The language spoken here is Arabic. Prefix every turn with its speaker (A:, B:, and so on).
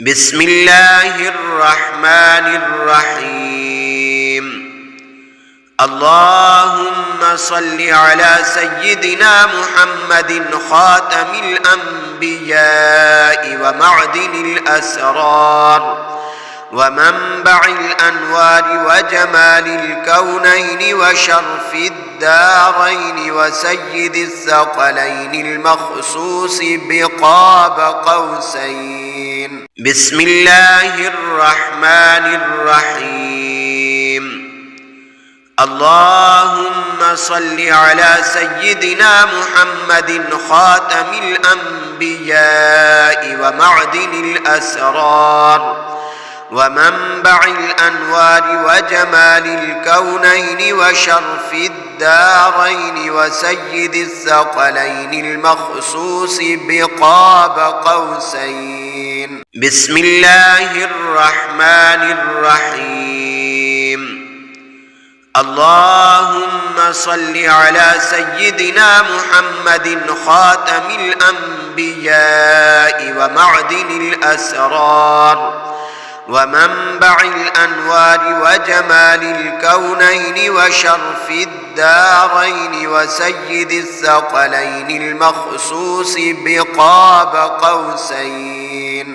A: بسم الله الرحمن الرحيم. اللهم صل على سيدنا محمد خاتم الأنبياء ومعدن الأسرار ومنبع الأنوار وجمال الكونين وشرف الدارين وسيد الثقلين المخصوص بقاب قوسين. بسم الله الرحمن الرحيم. اللهم صل على سيدنا محمد خاتم الأنبياء ومعدن الأسرار ومنبع الأنوار وجمال الكونين وشرف الدارين وسيد الثقلين المخصوص بقاب قوسين. بسم الله الرحمن الرحيم. اللهم صل على سيدنا محمد خاتم الأنبياء ومعدن الأسرار ومنبع الأنوار وجمال الكونين وشرف الدارين وسيد الثقلين المخصوص بقاب قوسين.